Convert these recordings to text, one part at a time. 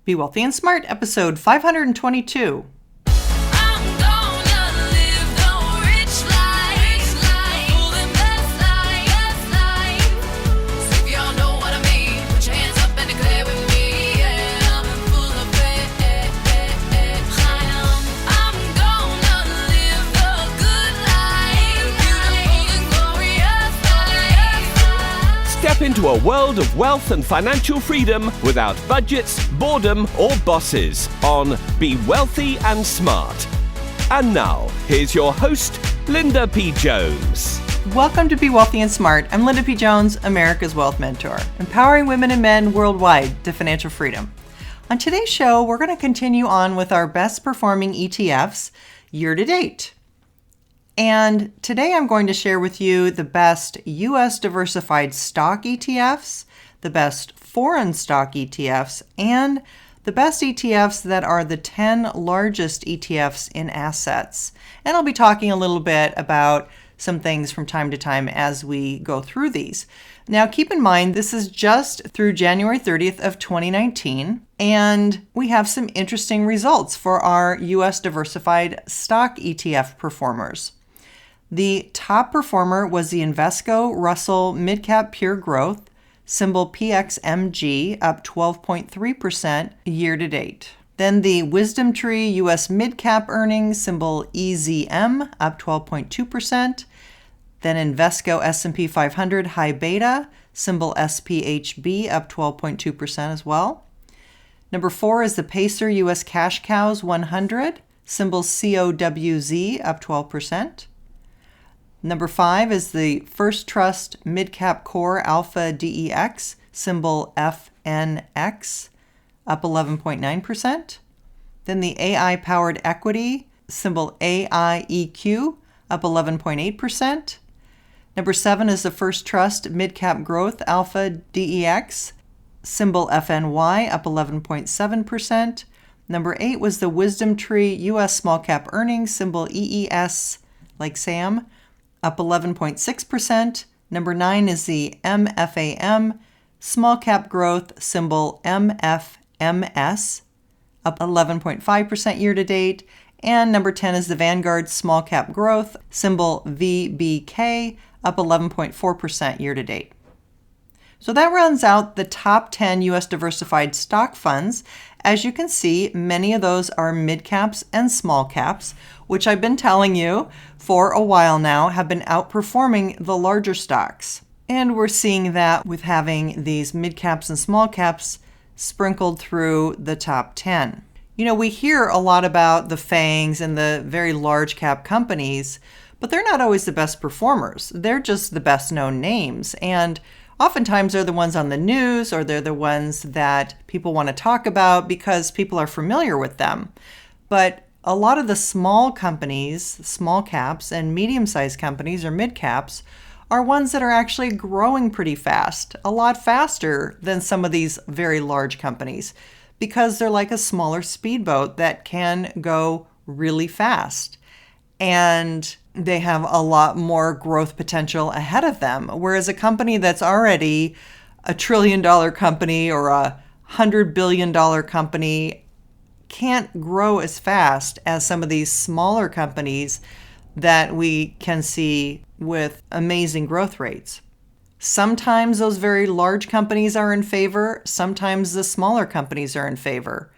Be Wealthy and Smart, episode 522. Step into a world of wealth and financial freedom without budgets, boredom, or bosses on Be Wealthy and Smart. And now, here's your host, Linda P. Jones. Welcome to Be Wealthy and Smart. I'm Linda P. Jones, America's Wealth Mentor, empowering women and men worldwide to financial freedom. On today's show, we're going to continue on with our best performing ETFs year to date. And today I'm going to share with you the best US Diversified Stock ETFs, the best foreign stock ETFs, and the best ETFs that are the 10 largest ETFs in assets. And I'll be talking a little bit about some things from time to time as we go through these. Now, keep in mind, this is just through January 30th of 2019, and we have some interesting results for our US Diversified Stock ETF performers. The top performer was the Invesco Russell Midcap Pure Growth, symbol PXMG, up 12.3% year to date. Then the Wisdom Tree US Midcap Earnings, symbol EZM, up 12.2%. Then Invesco S&P 500 High Beta, symbol SPHB, up 12.2% as well. Number 4 is the Pacer US Cash Cows 100, symbol COWZ, up 12%. Number 5 is the First Trust Midcap Core Alpha DEX, symbol FNX, up 11.9%. Then the AI Powered Equity, symbol AIEQ, up 11.8%. Number 7 is the First Trust Midcap Growth Alpha DEX, symbol FNY, up 11.7%. Number 8 was the Wisdom Tree US Small Cap Earnings, symbol EES, like Sam, up 11.6%. Number 9 is the MFAM Small Cap Growth, symbol MFMS, up 11.5% year to date. And number 10 is the Vanguard Small Cap Growth, symbol VBK, up 11.4% year to date. So that rounds out the top 10 US diversified stock funds. As you can see, many of those are mid caps and small caps, which I've been telling you for a while now have been outperforming the larger stocks. And we're seeing that with having these mid caps and small caps sprinkled through the top 10. You know, we hear a lot about the FANGs and the very large cap companies, but they're not always the best performers. They're just the best known names. And oftentimes they're the ones on the news, or they're the ones that people want to talk about because people are familiar with them. But a lot of the small companies, small caps, and medium-sized companies or mid-caps are ones that are actually growing pretty fast, a lot faster than some of these very large companies, because they're like a smaller speedboat that can go really fast. And they have a lot more growth potential ahead of them. Whereas a company that's already a $1 trillion company or a $100 billion company can't grow as fast as some of these smaller companies that we can see with amazing growth rates. Sometimes those very large companies are in favor, sometimes the smaller companies are in favor.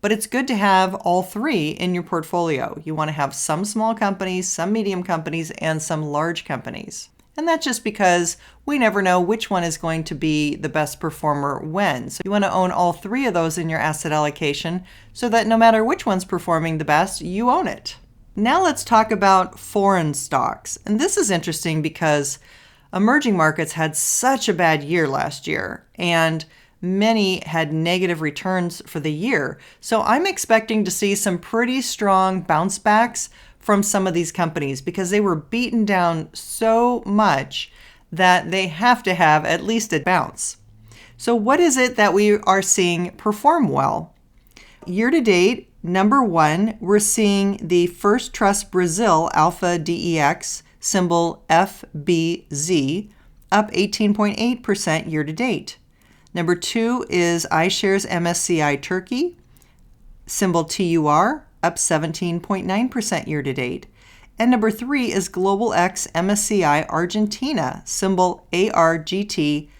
But it's good to have all three in your portfolio. You want to have some small companies, some medium companies, and some large companies. And that's just because we never know which one is going to be the best performer when. So you want to own all three of those in your asset allocation so that no matter which one's performing the best, you own it. Now let's talk about foreign stocks. And this is interesting because emerging markets had such a bad year last year, and many had negative returns for the year. So I'm expecting to see some pretty strong bounce backs from some of these companies because they were beaten down so much that they have to have at least a bounce. So what is it that we are seeing perform well? Year to date, number 1, we're seeing the First Trust Brazil Alpha DEX, symbol FBZ, up 18.8% year to date. Number 2 is iShares MSCI Turkey, symbol TUR, up 17.9% year to date. And number 3 is Global X MSCI Argentina, symbol ARGT,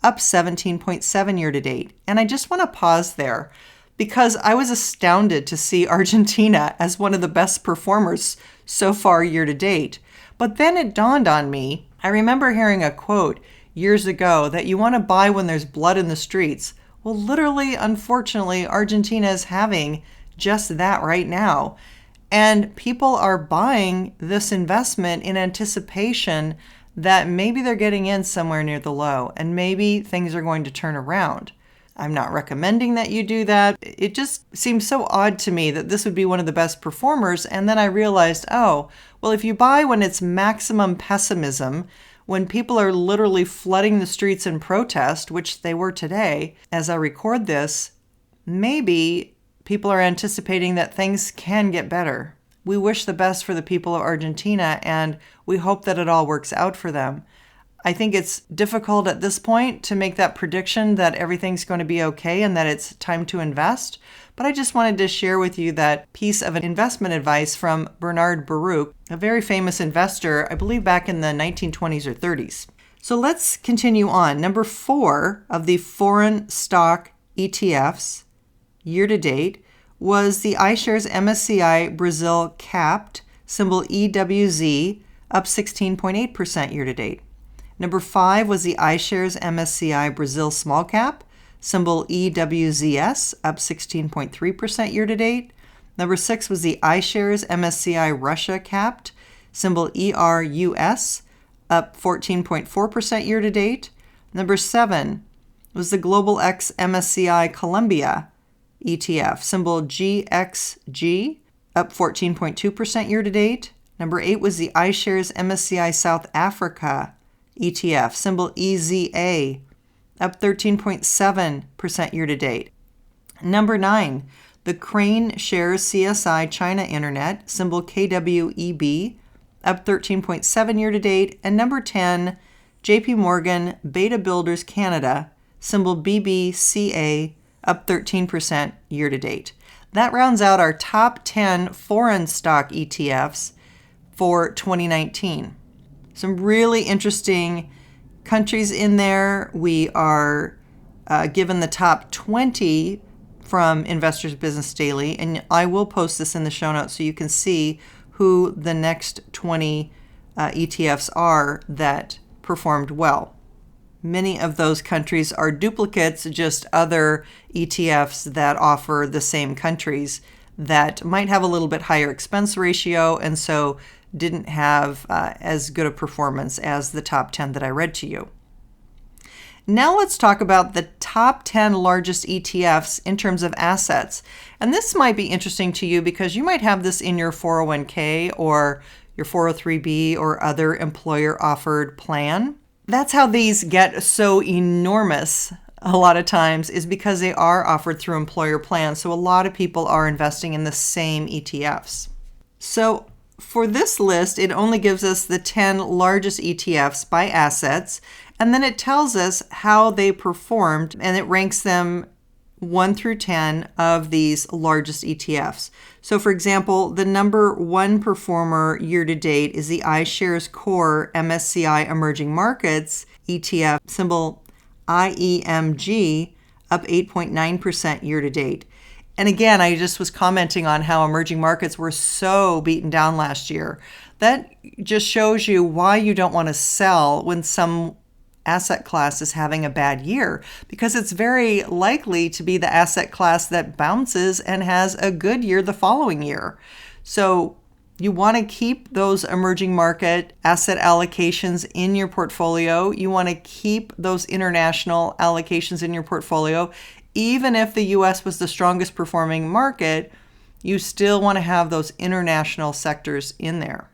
up 17.7 year to date. And I just want to pause there because I was astounded to see Argentina as one of the best performers so far year to date. But then it dawned on me, I remember hearing a quote years ago that you want to buy when there's blood in the streets. Well, literally, unfortunately, Argentina is having just that right now. And people are buying this investment in anticipation that maybe they're getting in somewhere near the low and maybe things are going to turn around. I'm not recommending that you do that. It just seems so odd to me that this would be one of the best performers. And then I realized, oh, well, if you buy when it's maximum pessimism, when people are literally flooding the streets in protest, which they were today, as I record this, maybe people are anticipating that things can get better. We wish the best for the people of Argentina, and we hope that it all works out for them. I think it's difficult at this point to make that prediction that everything's going to be okay and that it's time to invest. But I just wanted to share with you that piece of investment advice from Bernard Baruch, a very famous investor, I believe back in the 1920s or 30s. So let's continue on. Number 4 of the foreign stock ETFs year to date was the iShares MSCI Brazil Capped, symbol EWZ, up 16.8% year to date. Number 5 was the iShares MSCI Brazil Small Cap, symbol EWZS, up 16.3% year to date. Number 6 was the iShares MSCI Russia Capped, symbol ERUS, up 14.4% year to date. Number 7 was the Global X MSCI Colombia ETF, symbol GXG, up 14.2% year to date. Number 8 was the iShares MSCI South Africa ETF, symbol EZA, up 13.7% year to date. Number 9, the Crane Shares CSI China Internet, symbol KWEB, up 13.7 year to date. And number 10, JP Morgan Beta Builders Canada, symbol BBCA, up 13% year to date. That rounds out our top 10 foreign stock ETFs for 2019. Some really interesting countries in there. We are given the top 20 from Investors Business Daily, and I will post this in the show notes so you can see who the next 20 ETFs are that performed well. Many of those countries are duplicates, just other ETFs that offer the same countries that might have a little bit higher expense ratio and so didn't have as good a performance as the top 10 that I read to you. Now let's talk about the top 10 largest ETFs in terms of assets. And this might be interesting to you because you might have this in your 401k or your 403b or other employer-offered plan. That's how these get so enormous a lot of times, is because they are offered through employer plans. So a lot of people are investing in the same ETFs. So for this list, it only gives us the 10 largest ETFs by assets, and then it tells us how they performed, and it ranks them 1 through 10 of these largest ETFs. So for example, the number 1 performer year to date is the iShares Core MSCI Emerging Markets ETF, symbol IEMG, up 8.9% year to date. And again, I just was commenting on how emerging markets were so beaten down last year. That just shows you why you don't want to sell when some asset class is having a bad year, because it's very likely to be the asset class that bounces and has a good year the following year. So you want to keep those emerging market asset allocations in your portfolio. You want to keep those international allocations in your portfolio. Even if the US was the strongest performing market, you still want to have those international sectors in there.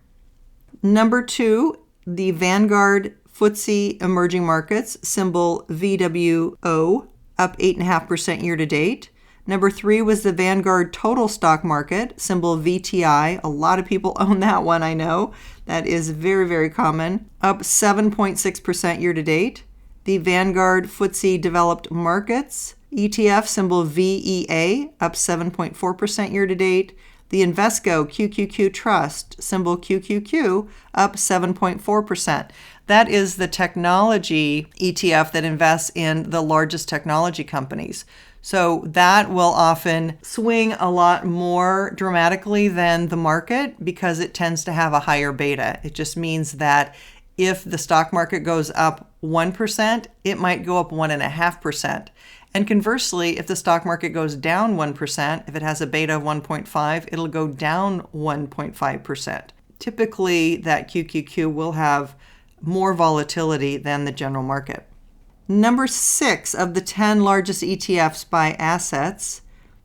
Number 2, the Vanguard FTSE Emerging Markets, symbol VWO, up 8.5% year to date. Number 3 was the Vanguard Total Stock Market, symbol VTI. A lot of people own that one, I know. That is very, very common. Up 7.6% year to date. The Vanguard FTSE Developed Markets ETF, symbol VEA, up 7.4% year to date. The Invesco QQQ Trust, symbol QQQ, up 7.4%. That is the technology ETF that invests in the largest technology companies. So that will often swing a lot more dramatically than the market because it tends to have a higher beta. It just means that if the stock market goes up 1%, it might go up 1.5%. And conversely, if the stock market goes down 1%, if it has a beta of 1.5, it'll go down 1.5%. Typically, that QQQ will have more volatility than the general market. Number 6 of the 10 largest ETFs by assets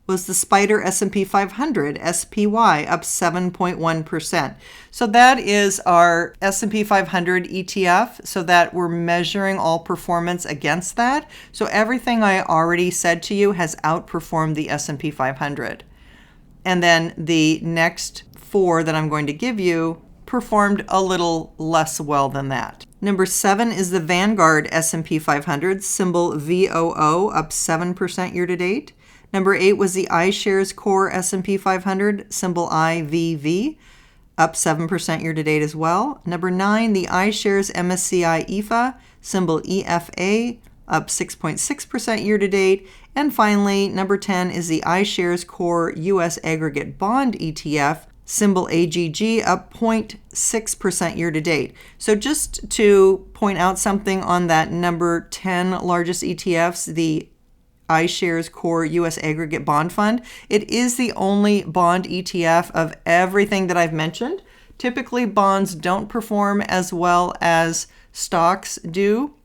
was the Spider S&P 500, SPY, up 7.1%. So that is our S&P 500 ETF, so that we're measuring all performance against that. So everything I already said to you has outperformed the S&P 500. And then the next 4 that I'm going to give you performed a little less well than that. Number 7 is the Vanguard S&P 500, symbol VOO, up 7% year to date. Number 8 was the iShares Core S&P 500, symbol IVV, up 7% year to date as well. Number 9, the iShares MSCI EFA, symbol EFA, up 6.6% year to date. And finally, number 10 is the iShares Core US Aggregate Bond ETF, symbol AGG, up 0.6% year to date. So just to point out something on that number 10 largest ETFs, the iShares Core US Aggregate Bond Fund, it is the only bond ETF of everything that I've mentioned. Typically, bonds don't perform as well as stocks do.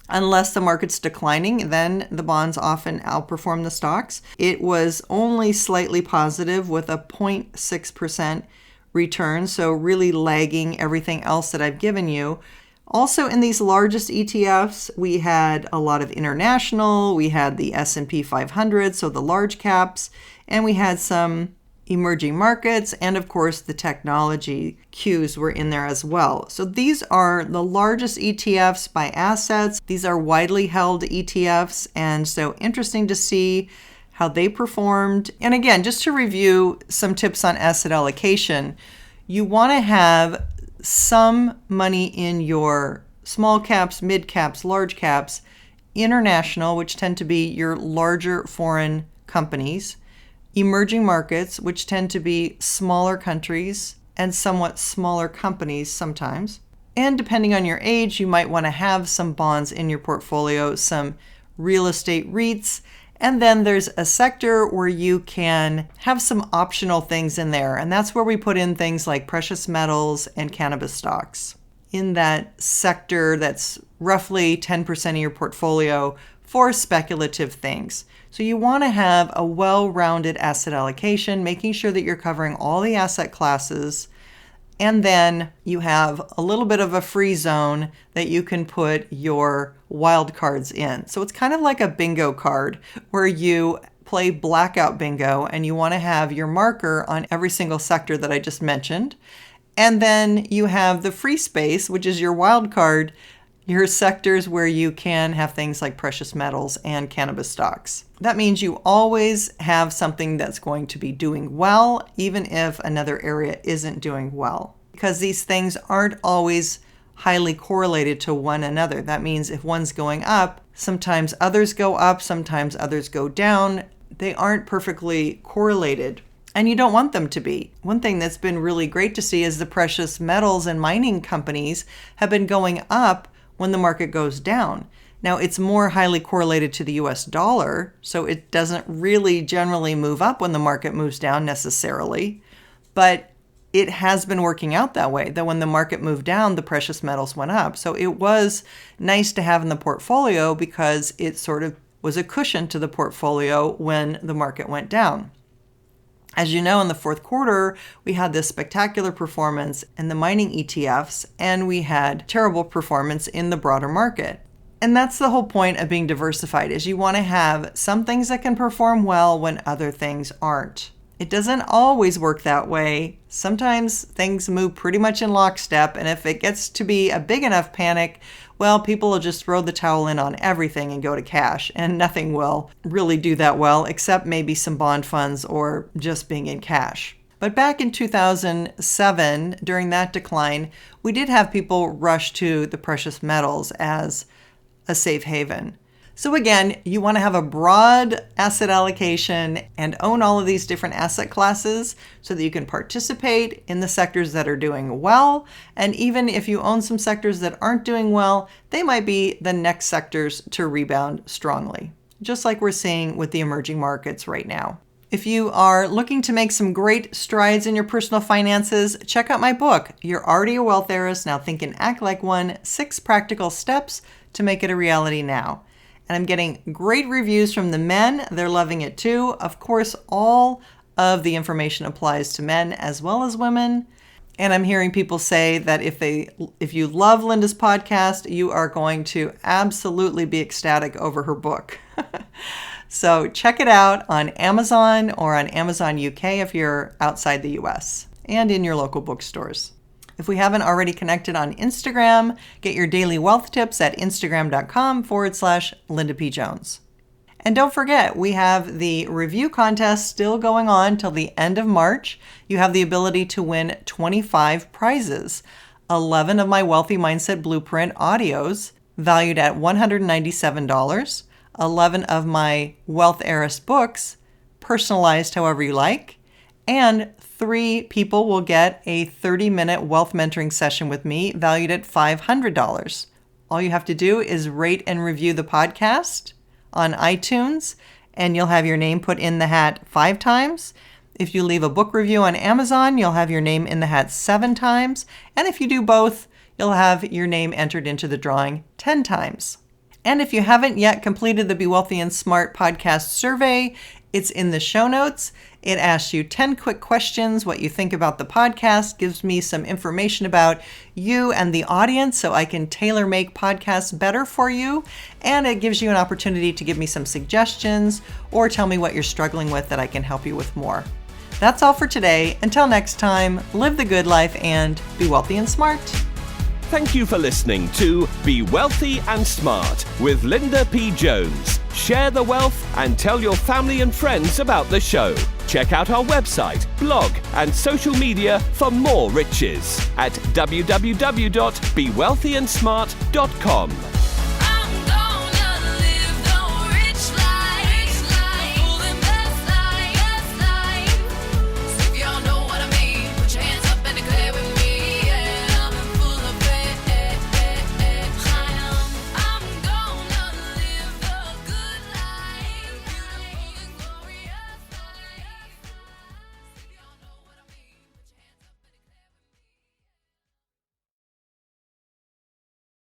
Unless the market's declining, then the bonds often outperform the stocks. It was only slightly positive with a 0.6% return, so really lagging everything else that I've given you. Also in these largest ETFs, we had a lot of international, we had the S&P 500, so the large caps, and we had some emerging markets, and of course the technology Qs were in there as well. So these are the largest ETFs by assets. These are widely held ETFs, and so interesting to see how they performed. And again, just to review some tips on asset allocation, you want to have some money in your small caps, mid caps, large caps, international, which tend to be your larger foreign companies, emerging markets, which tend to be smaller countries and somewhat smaller companies sometimes. And depending on your age, you might want to have some bonds in your portfolio, some real estate REITs, and then there's a sector where you can have some optional things in there. And that's where we put in things like precious metals and cannabis stocks. In that sector, that's roughly 10% of your portfolio for speculative things. So you want to have a well-rounded asset allocation, making sure that you're covering all the asset classes. And then you have a little bit of a free zone that you can put your wild cards in. So it's kind of like a bingo card where you play blackout bingo and you want to have your marker on every single sector that I just mentioned. And then you have the free space, which is your wild card, your sectors where you can have things like precious metals and cannabis stocks. That means you always have something that's going to be doing well, even if another area isn't doing well, because these things aren't always highly correlated to one another. That means if one's going up, sometimes others go up, sometimes others go down. They aren't perfectly correlated, and you don't want them to be. One thing that's been really great to see is the precious metals and mining companies have been going up when the market goes down. Now, it's more highly correlated to the US dollar, so it doesn't really generally move up when the market moves down necessarily, but it has been working out that way, that when the market moved down, the precious metals went up. So it was nice to have in the portfolio because it sort of was a cushion to the portfolio when the market went down. As you know, in the fourth quarter, we had this spectacular performance in the mining ETFs, and we had terrible performance in the broader market. And that's the whole point of being diversified, is you want to have some things that can perform well when other things aren't. It doesn't always work that way. Sometimes things move pretty much in lockstep, and if it gets to be a big enough panic, well, people will just throw the towel in on everything and go to cash, and nothing will really do that well, except maybe some bond funds or just being in cash. But back in 2007, during that decline, we did have people rush to the precious metals as a safe haven. So again, you want to have a broad asset allocation and own all of these different asset classes so that you can participate in the sectors that are doing well. And even if you own some sectors that aren't doing well, they might be the next sectors to rebound strongly, just like we're seeing with the emerging markets right now. If you are looking to make some great strides in your personal finances, check out my book, You're Already a Wealth Heiress, Now Think and Act Like One, 6 Practical Steps to Make It a Reality Now. And I'm getting great reviews from the men. They're loving it too. Of course, all of the information applies to men as well as women. And I'm hearing people say that if you love Linda's podcast, you are going to absolutely be ecstatic over her book. So check it out on Amazon or on Amazon UK if you're outside the US, and in your local bookstores. If we haven't already connected on Instagram, get your daily wealth tips at instagram.com/Linda P. Jones. And don't forget, we have the review contest still going on till the end of March. You have the ability to win 25 prizes, 11 of my Wealthy Mindset Blueprint audios valued at $197, 11 of my Wealth Heiress books, personalized however you like, and 3 people will get a 30-minute wealth mentoring session with me valued at $500. All you have to do is rate and review the podcast on iTunes, and you'll have your name put in the hat 5 times. If you leave a book review on Amazon, you'll have your name in the hat 7 times. And if you do both, you'll have your name entered into the drawing 10 times. And if you haven't yet completed the Be Wealthy and Smart podcast survey, it's in the show notes. It asks you 10 quick questions, what you think about the podcast, gives me some information about you and the audience so I can tailor make podcasts better for you. And it gives you an opportunity to give me some suggestions or tell me what you're struggling with that I can help you with more. That's all for today. Until next time, live the good life and be wealthy and smart. Thank you for listening to Be Wealthy and Smart with Linda P. Jones. Share the wealth and tell your family and friends about the show. Check out our website, blog, and social media for more riches at www.bewealthyandsmart.com.